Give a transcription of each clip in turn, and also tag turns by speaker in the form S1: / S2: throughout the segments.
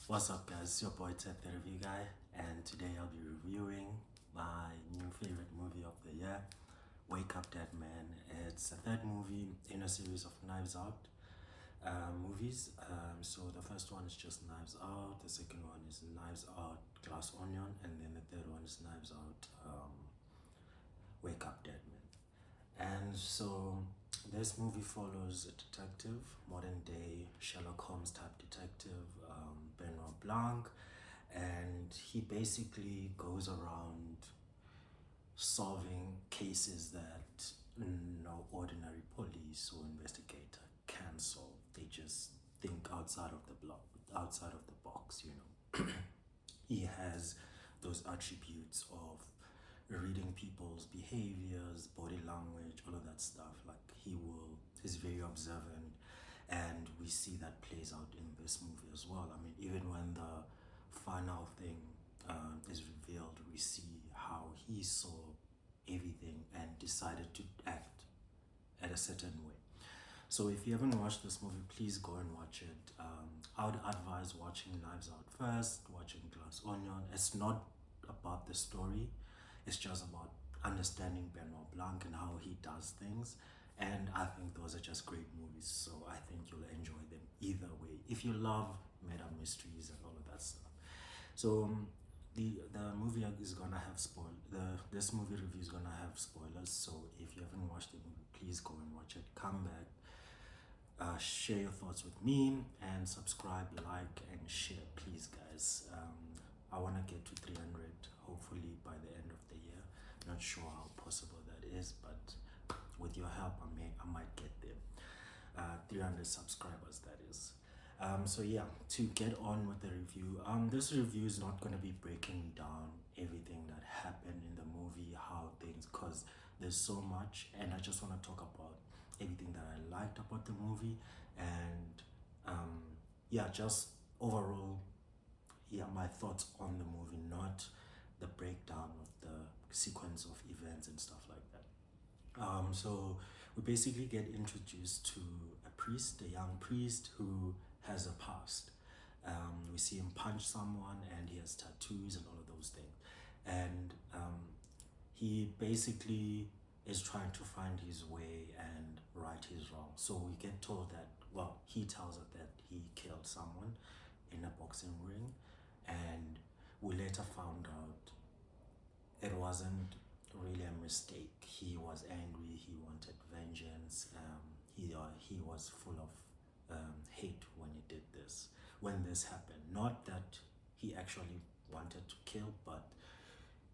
S1: What's up, guys? It's your boy Ted, the review guy, and today I'll be reviewing my new favorite movie of the year, Wake Up Dead Man. It's the third movie in a series of Knives Out movies. So the first one is just Knives Out, the second one is Knives Out Glass Onion, and then the third one is Knives Out Wake Up Dead Man. And so this movie follows a detective, modern day Sherlock Holmes type detective, Benoit Blanc, and he basically goes around solving cases that no ordinary police or investigator can solve. They just think outside of the block, outside of the box, you know. He has those attributes of reading people's behaviors, body language, all of that stuff. Like he's very observant, and we see that plays out in this movie as well. I mean, even when the final thing is revealed, we see how he saw everything and decided to act at a certain way. So if you haven't watched this movie, please go and watch it. I would advise watching Knives Out first, watching Glass Onion. It's not about the story, it's just about understanding Benoit Blanc and how he does things. And I think those are just great movies, so I think you'll enjoy them either way if you love meta mysteries and all of that stuff. So the movie is gonna have this movie review is gonna have spoilers. So if you haven't watched the movie, please go and watch it. Come back, share your thoughts with me, and subscribe, like, and share, please, guys. I want to get to 300 hopefully by the end of the year. Not sure how possible that is, but with your help I might get there. 300 subscribers, that is. So yeah, to get on with the review, this review is not going to be breaking down everything that happened in the movie, how things, because there's so much, and I just want to talk about everything that I liked about the movie, and yeah, just overall, yeah, my thoughts on the movie, not the breakdown of the sequence of events and stuff like that. So we basically get introduced to a priest, a young priest who has a past. We see him punch someone, and he has tattoos and all of those things. And he basically is trying to find his way and right his wrong. So we get told that, well, he tells us that he killed someone in a boxing ring, and we later found out it wasn't really a mistake. He was angry, he wanted vengeance, he was full of hate when he did this, when this happened. Not that he actually wanted to kill, but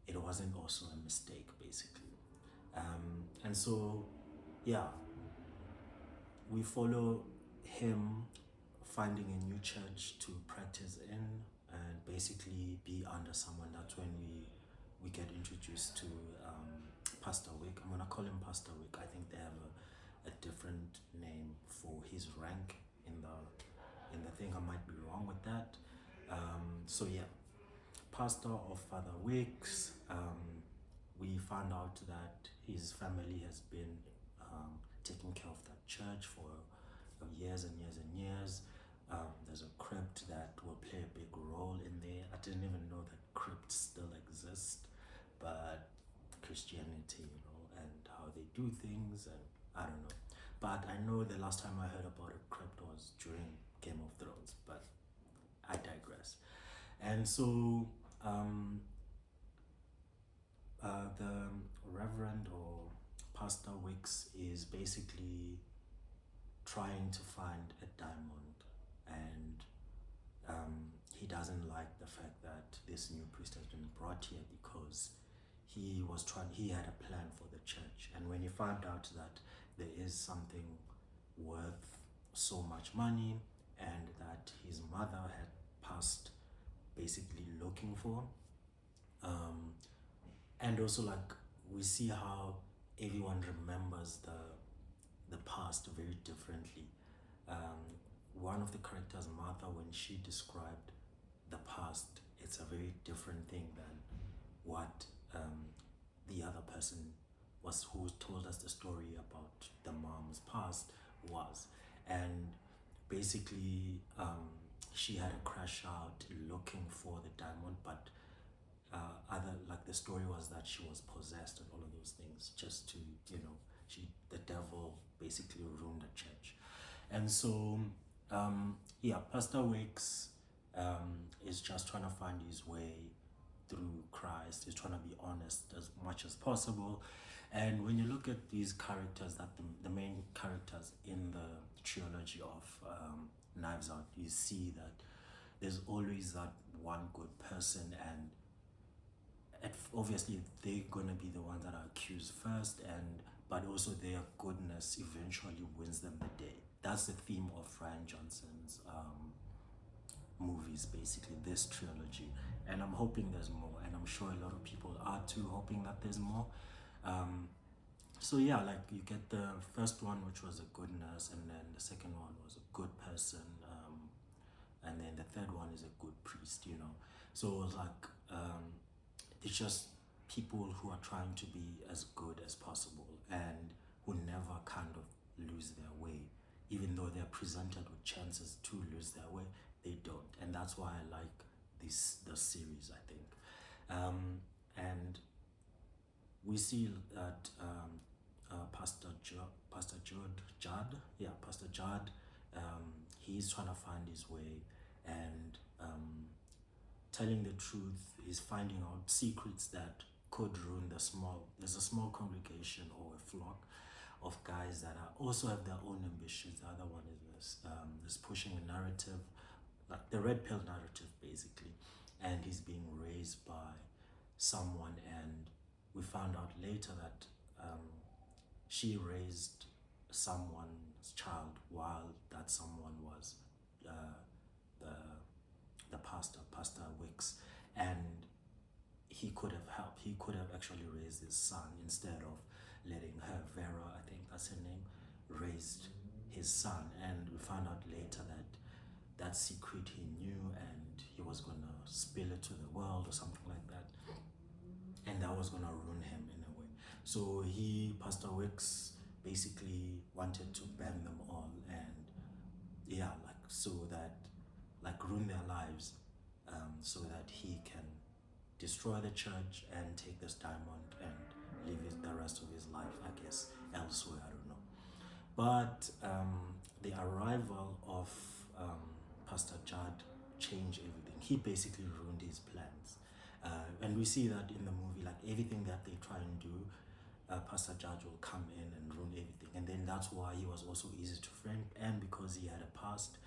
S1: it wasn't also a mistake, basically. And so, yeah, we follow him finding a new church to practice in and basically be under someone. That's when we get introduced to Pastor Wick. I'm gonna call him Pastor Wick. I think they have a different name for his rank in the thing. I might be wrong with that. So yeah, pastor of Father Wicks. We found out that his family has been taking care of that church for years and years and years. There's a crypt that will play a big role in there. I didn't even know that crypts still exist, but Christianity, you know, and how they do things, and I don't know. But I know the last time I heard about a crypt was during Game of Thrones, but I digress. And so the Reverend or Pastor Wicks is basically trying to find a diamond, and he doesn't like the fact that this new priest has been brought here because he had a plan for the church. And when he found out that there is something worth so much money and that his mother had passed basically looking for, and also, like, we see how everyone remembers the past very differently. One of the characters, Martha, when she described the past, it's a very different thing than what the other person who told us the story about the mom's past was. And basically, she had a crash out looking for the diamond, but other like the story was that she was possessed and all of those things, just to, you know, the devil basically ruined the church. And so yeah, Pastor Wicks is just trying to find his way through Christ. He's trying to be honest as much as possible. And when you look at these characters, that the main characters in the trilogy of Knives Out, you see that there's always that one good person, and obviously they're gonna be the ones that are accused first, and but also their goodness eventually wins them the day. That's the theme of Ryan Johnson's movies, basically this trilogy, and I'm hoping there's more, and I'm sure a lot of people are too, hoping that there's more. So yeah, like you get the first one, which was a good nurse, and then the second one was a good person, and then the third one is a good priest, you know. So it was like it's just people who are trying to be as good as possible and who never kind of lose their way, even though they're presented with chances to lose their way, they don't. And that's why I like the series, I think. And we see that Pastor Judd, he's trying to find his way, and telling the truth is finding out secrets that could ruin there's a small congregation or a flock of guys that also have their own ambitions. The other one is pushing a narrative, like the red pill narrative, basically, and he's being raised by someone, and we found out later that she raised someone's child while that someone was the Pastor Wicks, and he could have helped. He could have actually raised his son instead of letting her, Vera, I think that's her name, raised his son. And we found out later that that secret he knew, and he was gonna spill it to the world or something like that, and that was gonna ruin him in a way. So Pastor Wicks, basically wanted to ban them all, and yeah, like so that ruin their lives, so that he can destroy the church and take this diamond and live the rest of his life, I guess, elsewhere, I don't know. But the arrival of Pastor Judd changed everything. He basically ruined his plans. And we see that in the movie, like everything that they try and do, Pastor Judd will come in and ruin everything. And then that's why he was also easy to frame, and because he had a past,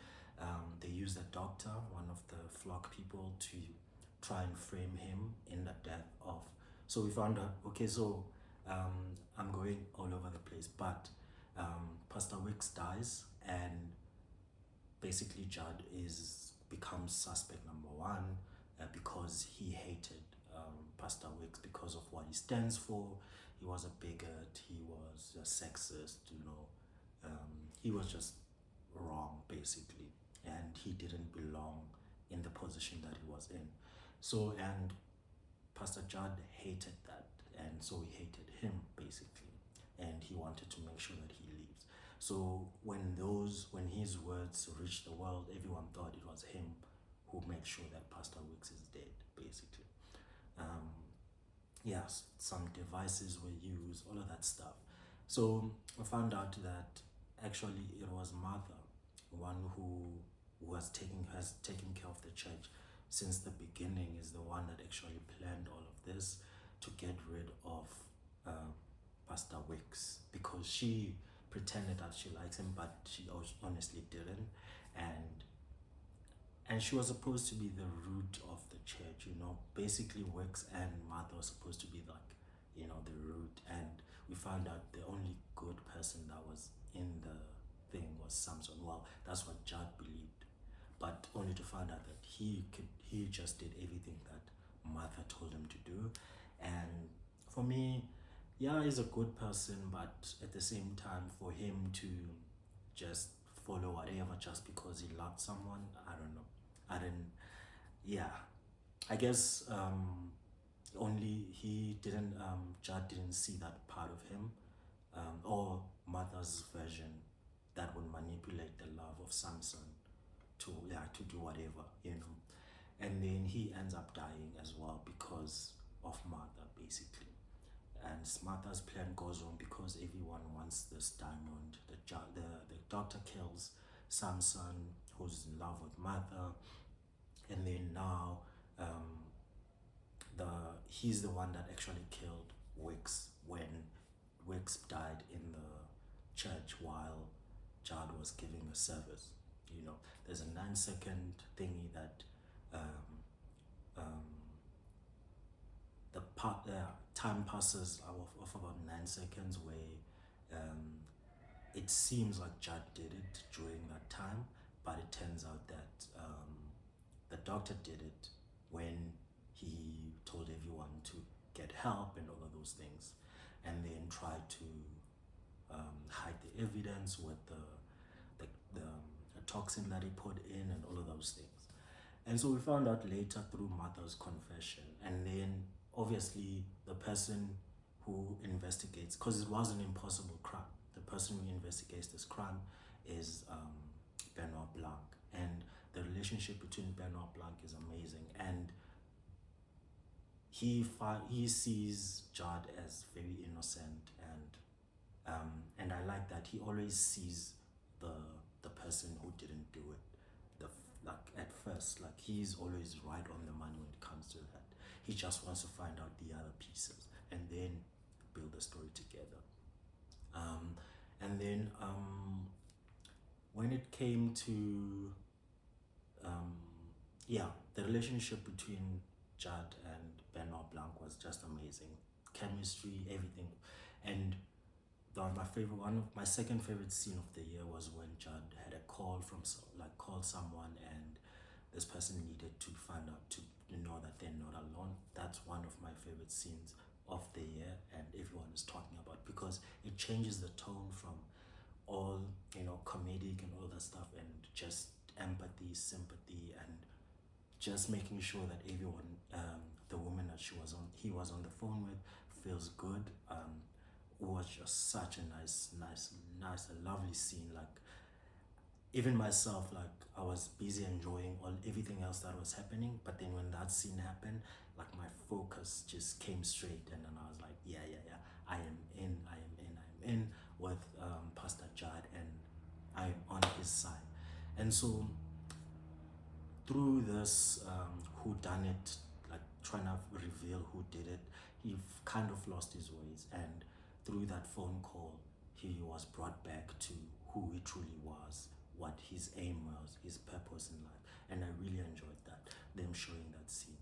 S1: they used a doctor, one of the flock people, to try and frame him in the death of. So we found out, okay, so I'm going all over the place, but Pastor Wicks dies, and basically Judd becomes suspect number one, because he hated Pastor Wicks because of what he stands for. He was a bigot, he was a sexist, you know, he was just wrong, basically, and he didn't belong in the position that he was in. So, and Pastor Judd hated that, and so he hated him, basically, and he wanted to make sure that he leaves. So when his words reached the world, everyone thought it was him who made sure that Pastor Wicks is dead, basically. Yes, some devices were used, all of that stuff. So I found out that actually it was Martha, one who has taken care of the church since the beginning, is the one that actually planned all of this to get rid of Pastor Wicks, because she pretended that she likes him, but she honestly didn't, and she was supposed to be the root of the church, you know. Basically, Wicks and Martha were supposed to be like, you know, the root, and we found out the only good person that was in the thing was Samson. Well, that's what Judd believed, but only to find out that he just did everything that Martha told him to do. And for me, yeah, he's a good person, but at the same time, for him to just follow whatever just because he loved someone, I don't know. Yeah, I guess only Judd didn't see that part of him, or Martha's version that would manipulate the love of Samson to do whatever, and then he ends up dying as well because of Martha, basically. And Martha's plan goes on because everyone wants this diamond. The doctor kills Samson, who's in love with Martha, and then now he's the one that actually killed Wicks when Wicks died in the church while Judd was giving a service. There's a 9-second thingy that time passes of about 9 seconds where it seems like Judd did it during that time, but it turns out that the doctor did it when he told everyone to get help and all of those things, and then tried to hide the evidence with the toxin that he put in and all of those things. And so we found out later through Martha's confession, and then obviously the person who investigates, because it was an impossible crime, the person who investigates this crime is Benoit Blanc, and the relationship between Benoit Blanc is amazing, and he sees Judd as very innocent, and I like that he always sees the person who didn't do it. Like at first, like he's always right on the money when it comes to that. He just wants to find out the other pieces and then build a story together. And then when it came to the relationship between Judd and Benoit Blanc was just amazing. Chemistry, everything. And my second favorite scene of the year was when Judd had a call called someone, and this person needed to find out to know that they're not alone. That's one of my favorite scenes of the year, and everyone is talking about, because it changes the tone from all comedic and all that stuff, and just empathy, sympathy, and just making sure that everyone, the woman that he was on the phone with, feels good. It was just such a nice, a lovely scene. Like even myself, like I was busy enjoying everything else that was happening, but then when that scene happened, like my focus just came straight, and then I was like, yeah, I am in with Pastor Judd, and I am on his side. And so through this whodunit, like trying to reveal who did it, he kind of lost his ways, and through that phone call, he was brought back to who he truly was, what his aim was, his purpose in life, and I really enjoyed that, them showing that scene.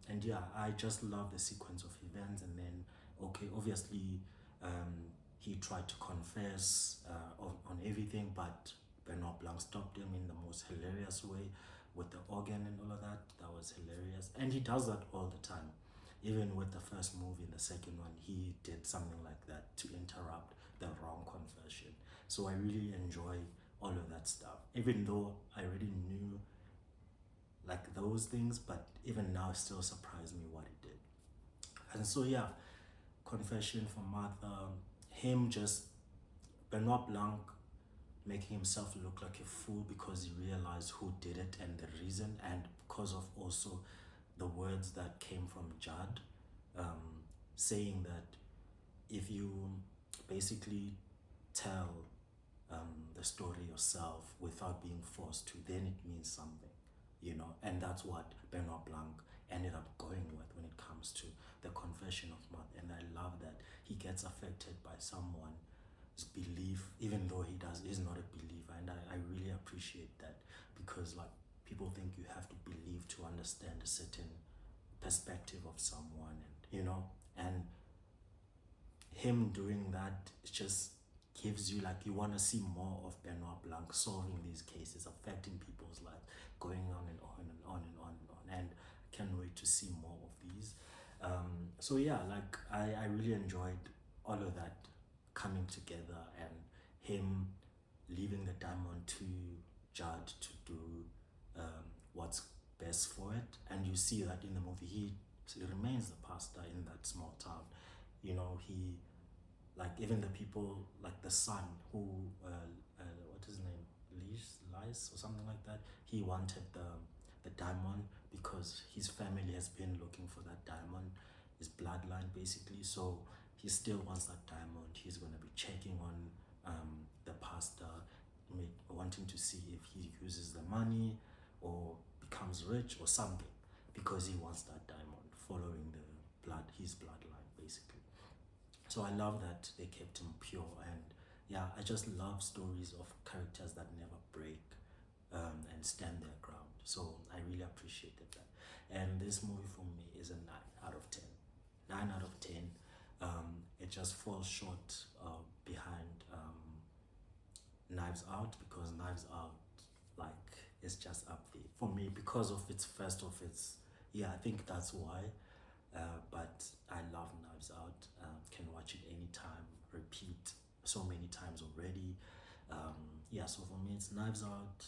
S1: And yeah, I just love the sequence of events, and then, obviously, he tried to confess on everything, but Benoit Blanc stopped him in the most hilarious way with the organ and all of that. That was hilarious, and he does that all the time. Even with the first movie and the second one, he did something like that to interrupt the wrong confession. So I really enjoy all of that stuff, even though I already knew like those things, but even now it still surprised me what he did. And so yeah, confession from Martha, Benoit Blanc making himself look like a fool because he realized who did it and the reason, and because of also the words that came from Judd, saying that if you basically tell the story yourself without being forced to, then it means something, and that's what Benoit Blanc ended up going with when it comes to the confession of Martha. And I love that he gets affected by someone's belief, even though he's not a believer, and I really appreciate that, because like people think you have to believe to understand a certain perspective of someone, and him doing that just gives you, like, you want to see more of Benoit Blanc solving these cases, affecting people's lives, going on and on and on and on and on, and can't wait to see more of these. So yeah, like I really enjoyed all of that coming together, and him leaving the diamond to Judd to do what's best for it. And you see that in the movie, he remains the pastor in that small town. He, like, even the people, like the son who, what is his name? lice or something like that. He wanted the diamond because his family has been looking for that diamond, his bloodline basically. So he still wants that diamond. He's gonna be checking on the pastor, wanting to see if he uses the money or becomes rich or something, because he wants that diamond, following his bloodline basically. So I love that they kept him pure, and yeah, I just love stories of characters that never break and stand their ground. So I really appreciated that. And this movie for me is a 9 out of 10. 9 out of 10. It just falls short behind Knives Out, because Knives Out, like, is just up there for me because of its first of its. Yeah, I think that's why. But I love Knives Out. Can watch it anytime, repeat so many times already. Yeah, so for me it's Knives Out,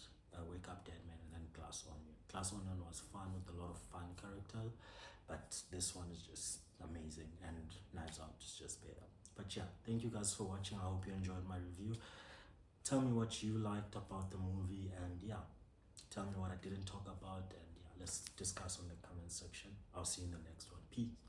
S1: Wake Up Dead Man, and then Glass Onion. Glass Onion was fun with a lot of fun characters, but this one is just amazing, and Knives Out is just better. But yeah, thank you guys for watching. I hope you enjoyed my review. Tell me what you liked about the movie, and yeah, tell me what I didn't talk about, and yeah, let's discuss on the comment section. I'll see you in the next one. Peace.